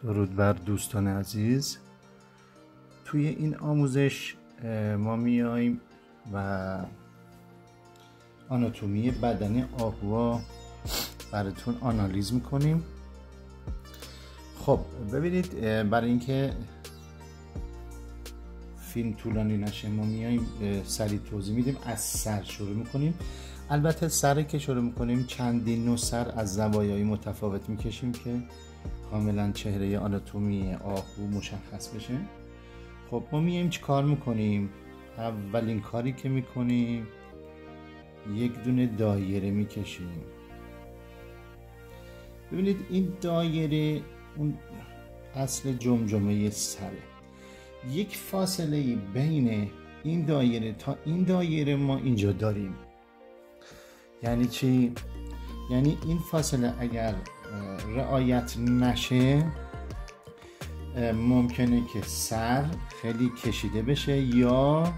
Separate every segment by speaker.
Speaker 1: درود بر دوستان عزیز. توی این آموزش ما میایم و آناتومی بدن آهوها براتون آنالیز میکنیم. خب ببینید، برای اینکه فیلم طولانی نشه ما میایم سریع توضیح میدیم. از سر شروع میکنیم. البته سر که شروع میکنیم چندین نوع سر از زوایای متفاوت میکشیم که کاملا چهره آناتومی آهو مشخص بشه. خب ما میایم چی کار میکنیم؟ اولین کاری که میکنیم یک دونه دایره میکشیم. ببینید این دایره اون اصل جمجمه سره. یک فاصله بین این دایره تا این دایره ما اینجا داریم. یعنی چی؟ یعنی این فاصله اگر رعایت نشه ممکنه که سر خیلی کشیده بشه یا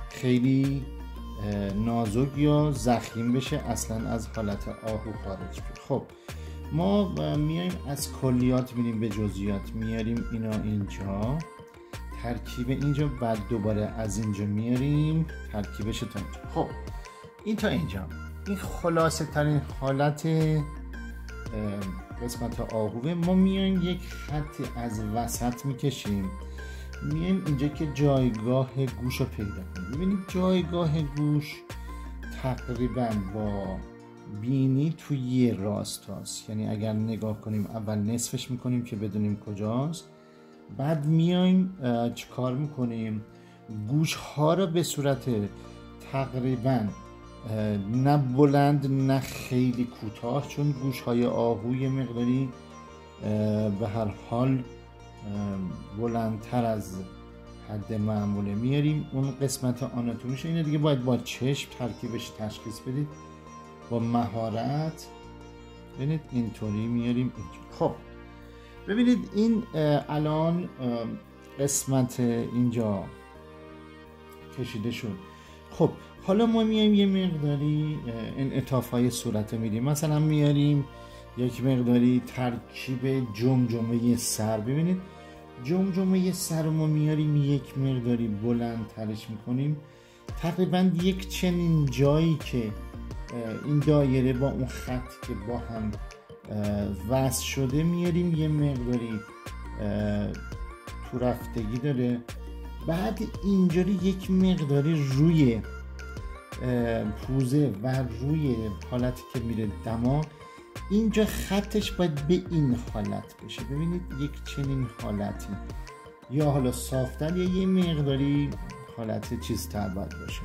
Speaker 1: خیلی نازک یا ضخیم بشه، اصلا از حالت آهو خارج بشه. خب ما میایم از کلیات میریم به جزئیات، میاریم اینا اینجا، ترکیب اینجا، بعد دوباره از اینجا میاریم ترکیبش تا اینجا. خب این تا اینجا، این خلاصه ترین حالت قسمت آهوه. ما میایم یک خط از وسط میکشیم، میایم اینجا که جایگاه گوش رو پیدا کنیم. ببینید جایگاه گوش تقریبا با بینی توی یه راستاست. یعنی اگر نگاه کنیم اول نصفش میکنیم که بدونیم کجاست، بعد میایم چیکار میکنیم؟ گوش ها رو به صورت تقریبا نه بلند نه خیلی کوتاه، چون گوش های آهو یه مقداری به هر حال بلندتر از حد معموله، میاریم اون قسمت آناتومیش. اینه دیگه باید با چشم ترکیبش تشخیص بدید با مهارت. ببینید اینطوری میاریم اینجا. خب ببینید این الان قسمت اینجا کشیده شد. خب حالا ما میایم یه مقداری انعطاف‌های صورت میدیم. مثلا میاریم یک مقداری ترکیب جمجمه سر. ببینید جمجمه سر ما میاریم یک مقداری بلند ترش میکنیم، تقریبا یک چنین جایی که این دایره با اون خط که با هم وصل شده میاریم یه مقداری تو رفتگی داره. بعد اینجوری یک مقداری روی پوزه و روی حالتی که میره دماغ، اینجا خطش باید به این حالت بشه. ببینید یک چنین حالتی، یا حالا صافتر یا یه مقداری حالت چیزتر باید باشه،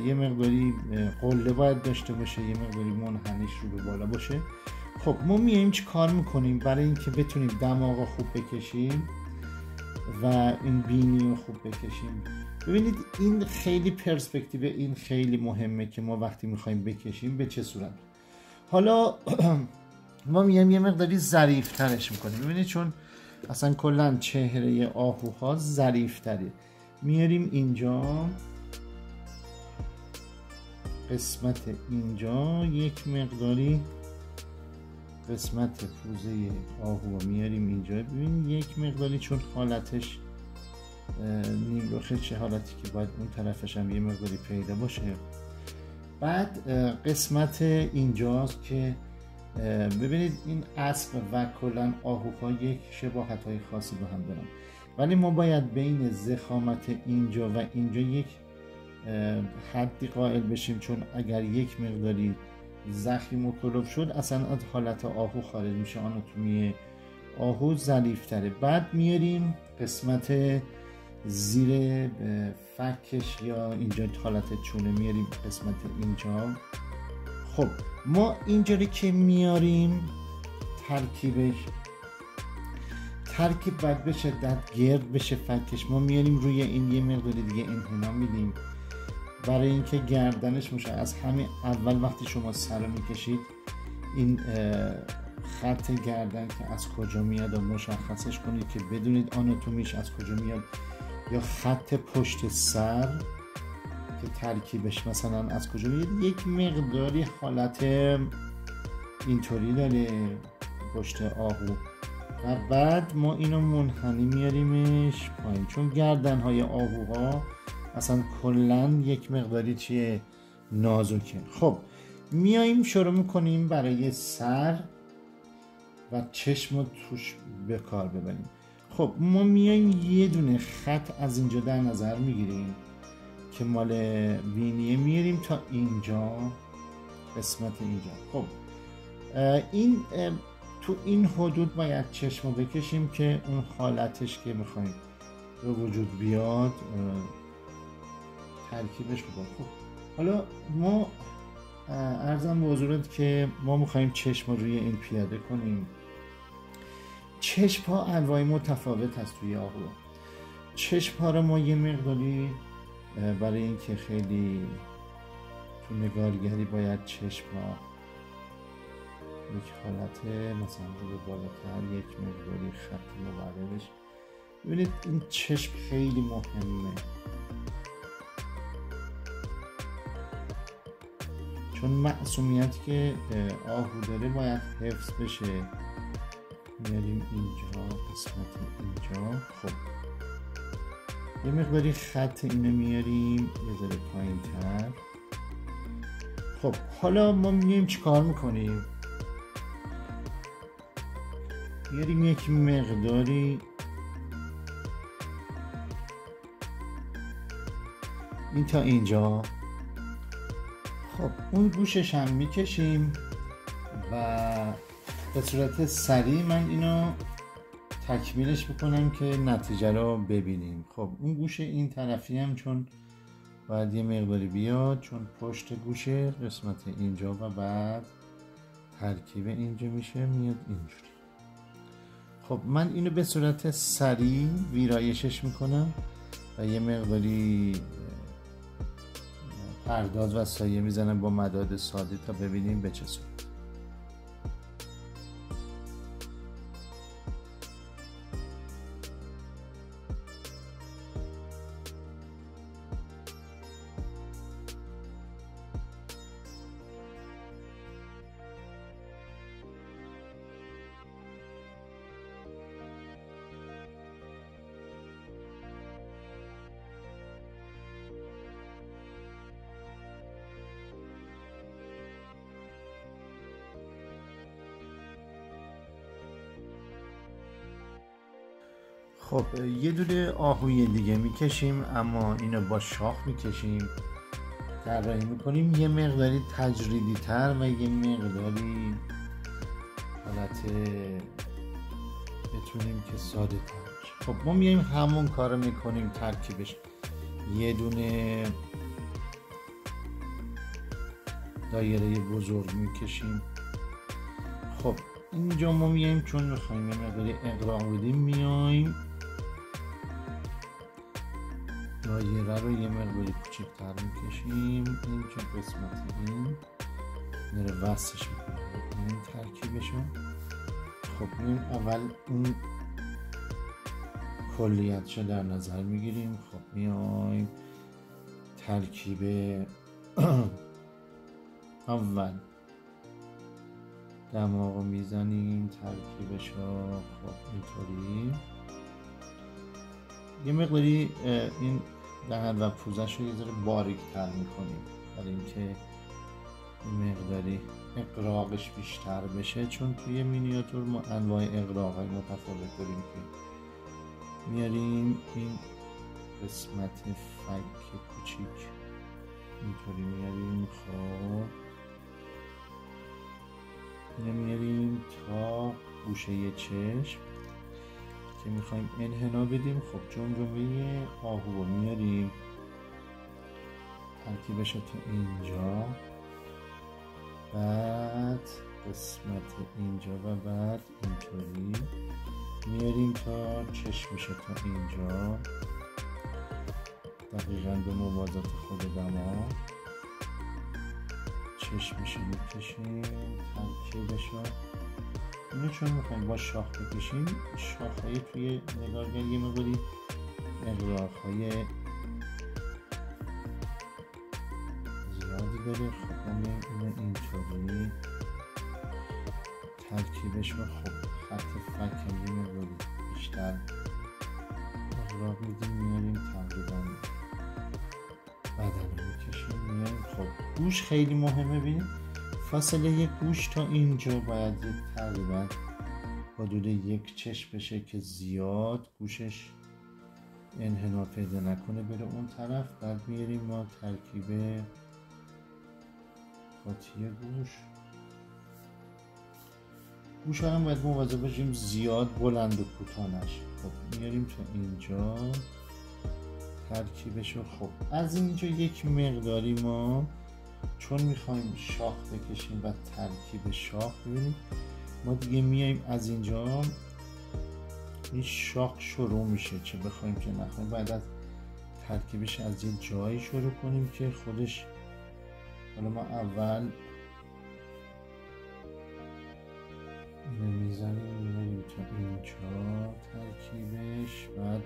Speaker 1: یه مقداری قله باید داشته باشه، یه مقداری منحنیش رو به بالا باشه. خب ما میایم چی کار میکنیم برای اینکه بتونیم دماغ خوب بکشیم و این بینی رو خوب بکشیم؟ ببینید این خیلی پرسپکتیو، این خیلی مهمه که ما وقتی میخوایم بکشیم به چه صورت. حالا ما میایم یه مقداری ظریف ترش میکنیم. ببینید چون اصلا کلا چهره آهوها ظریف تره. میاریم اینجا قسمت اینجا یک مقداری قسمت پوزه آهو میاریم اینجا. ببینید یک مقداری چون حالتش نیم رخه، چه حالتی که باید اون طرفش هم یه مقداری پیدا باشه. بعد قسمت اینجاست که ببینید این اسب و کلن آهوها یک شباهت های خاصی با هم دارن، ولی ما باید بین ضخامت اینجا و اینجا یک حدی قائل بشیم، چون اگر یک مقداری زخیم و کلوف شد اصلا از حالت آهو خارج میشه، آناتومی آهو ظریف‌تره. بعد میاریم قسمت زیر فکش یا اینجا حالت چونه، میاریم قسمت اینجا. خب ما اینجوری که میاریم ترکیب باید به شدت گرد بشه فکش. ما میاریم روی این یه مقداری دیگه انحنا میدیم برای اینکه گردنش میشه. از همین اول وقتی شما سر رو میکشید این خط گردن که از کجا میاد و مشخصش کنید که بدونید آناتومیش از کجا میاد، یا خط پشت سر که ترکیبش مثلا از کجا میاد. یک مقداری حالت اینطوری داره پشت آهو و بعد ما اینو منحنی میاریمش پایین، چون گردن های آهوها اصلا کلن یک مقداری چیه نازکه. خب میاییم شروع میکنیم برای سر و چشم رو توش به کار ببریم. خب ما میایم یه دونه خط از اینجا در نظر میگیریم که مال بینیه، میاریم تا اینجا، قسمت اینجا. خب این تو این حدود باید چشم رو بکشیم که اون حالتش که میخوایم به وجود بیاد ترکیبش بکنیم. خب حالا ما عرضم به حضورت که ما میخوایم چشم رو روی این پیاده کنیم. چشم ها انواع متفاوت هست توی آهو. چشم ها رو ما یه مقداری برای اینکه خیلی تو نگارگری باید چشم ها یک حالت مثلا رو به بالاتر یک مقداری خط مبررش. ببینید این چشم خیلی مهمه، چون معصومیت که آهو داره باید حفظ بشه. میاریم اینجا، قسمت اینجا. خب یه مقداری خط اینو میاریم یه ذره پایین تر. خب حالا ما میاریم چیکار میکنیم؟ میاریم یک مقداری این تا اینجا. خب اون گوشش هم میکشیم و به صورت سریع من اینو تکمیلش میکنم که نتیجه رو ببینیم. خب اون گوشه این طرفی هم چون باید یه مقداری بیاد، چون پشت گوشه قسمت اینجا و بعد ترکیب اینجا میشه میاد اینجوری. خب من اینو به صورت سریع ویرایشش میکنم و یه مقداری پرداز و سایه میزنم با مداد ساده تا ببینیم به چه صورت. خب یه دونه آهوی دیگه میکشیم، اما اینو با شاخ میکشیم، طراحی میکنیم یه مقداری تجریدی تر و یه مقداری حالت بتونیم که ساده تر. خب ما میایم همون کارو میکنیم، ترکیبش یه دونه دایره بزرگ میکشیم. خب اینجا ما میایم چون میخوایم یه مقداری اغراق بدیم، میایم دایره رو یه مقداری کوچکتر میکشیم. اینجا قسمت این داره وصلش میکنه این ترکیبشو. خب این اول اون کلیتشو در نظر میگیریم. خب میایم ترکیب اول دماغو میزنیم ترکیبشو. خب اینطوری یه مقداری این دهن و پوزش رو یه ذره باریک تر میکنیم برای اینکه مقداری اقراقش بیشتر بشه، چون توی مینیاتور ما انواع اقراق های متفاوت داریم که میاریم این قسمت فک کوچیک اینطوری میاریم. خب اینو میاریم تا گوشه چشم که میخوایم انحنا بدیم. خب جمجمه آهو رو میاریم ترکیبش تا اینجا، بعد قسمت اینجا و بعد اینطوری میاریم تا چشمش تا اینجا، دقیقاً به موازات خود دماغ. چشمش میکشیم ترکیبشو. اینو چون میخوایم با شاخ بکشیم، شاخهای توی نگارگر یه مقداری اغراقهای زیادی داره. خب اینو اینطوری ترکیبش رو خب خط فک رو بیشتر اغراق میدیم، میاریم تقریبا بدن رو میکشیم میاریم. خب گوش خیلی مهمه. ببینید فاصله گوش تا اینجا باید تقریبا حدود 1 چشم بشه که زیاد گوشش انحنا پیدا نکنه بره اون طرف. بعد میاریم ما ترکیب قاطی گوش هم باید مواظب باشیم زیاد بلند و کوتاه نشه. خب میاریم تا اینجا ترکیبشو. خب از اینجا یک مقداری ما چون میخوایم شاخ بکشیم و ترکیب شاخ، ببینیم ما دیگه میایم از اینجا این شاخ شروع میشه، چه بخوایم چه نخوایم باید از ترکیبش از یه جایی شروع کنیم که خودش. حالا ما اول اینو میزنیم میاریم تا اینجا ترکیبش، بعد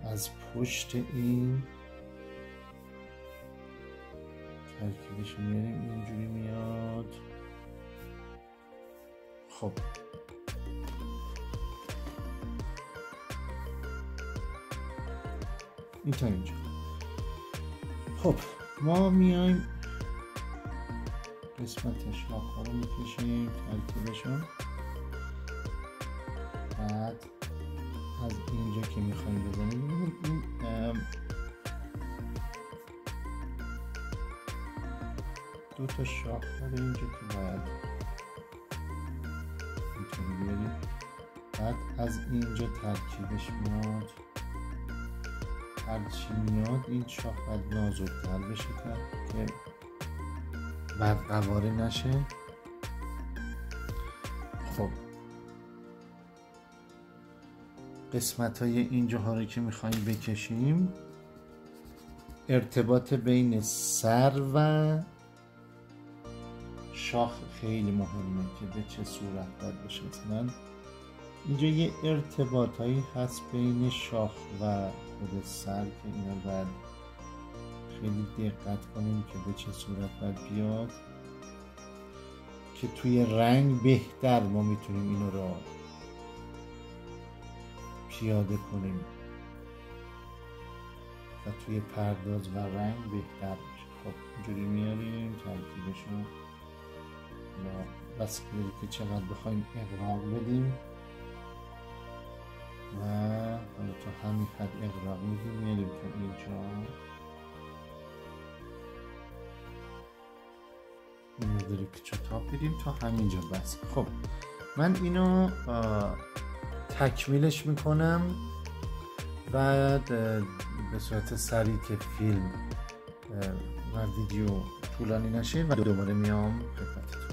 Speaker 1: از پشت این ترکیبش میاریم اینجوری میاد. خب این تا اینجا. خب ما میایم قسمت شاخ ها رو میکشیم ترکیبشون، بعد از اینجا که میخوایم بزنیم این دو تا شاخ داره اینجا که باید اینطوری بیاریم. بعد از اینجا ترکیبش میاد، هرچی میاد این شاخ باید نازک‌تر بشه که بعد قواره نشه. خب قسمت های اینجاها رو که میخواییم بکشیم، ارتباط بین سر و شاخ خیلی مهمه که به چه صورت باید بشه. مثلا اینجا یه ارتباط هایی هست بین شاخ و خود سر که اینا باید خیلی دقت کنیم که به چه صورت باید بیاد که توی رنگ بهتر ما میتونیم اینو رو پیاده کنیم و توی پرداز و رنگ بهتر میشه. خب اینجوری میاریم ترکیبشو بس که چقدر بخوایم اغراق بدیم و حالا تا همین حد اغراق میدیم میاریم تا اینجا. این مقداری پیچ و تاب بدیم تا همینجا بس. خب من اینو تکمیلش میکنم بعد به صورت سریع که فیلم و ویدیو طولانی نشه و دوباره میام خدمتتون.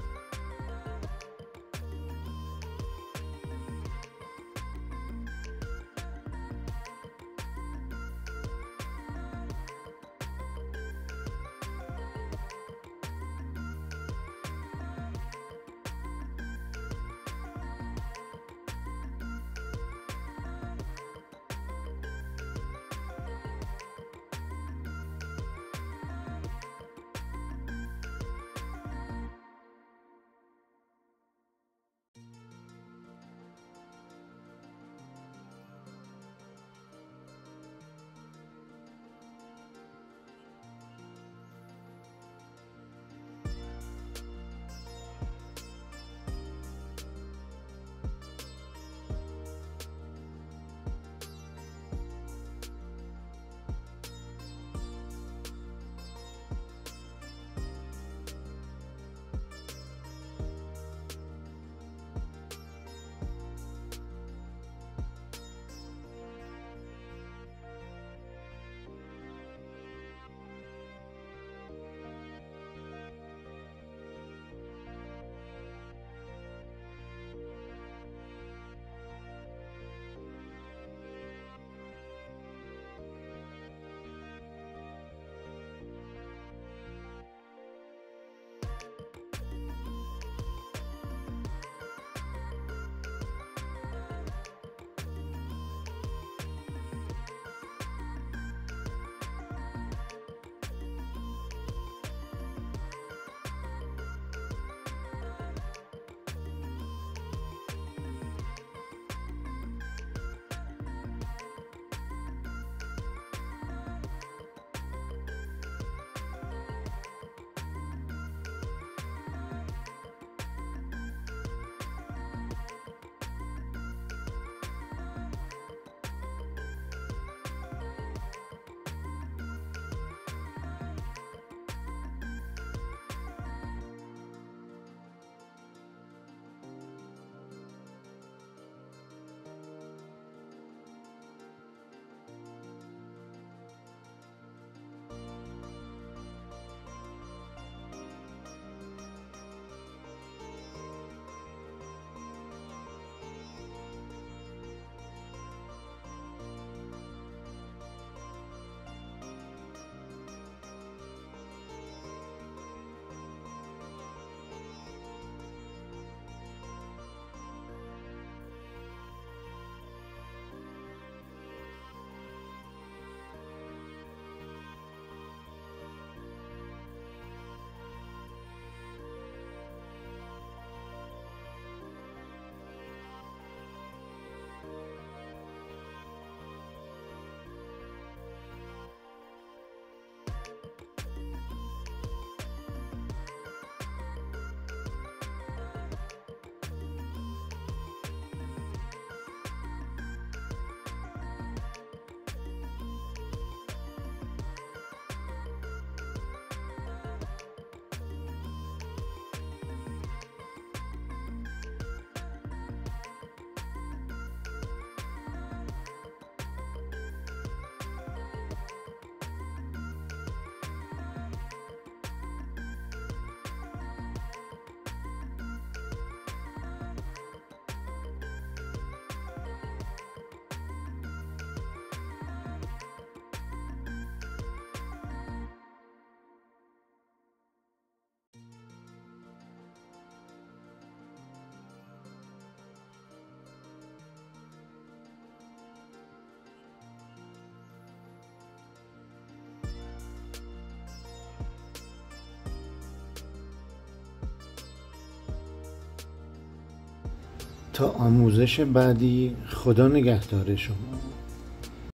Speaker 1: تا آموزش بعدی، خدا نگهدار شما.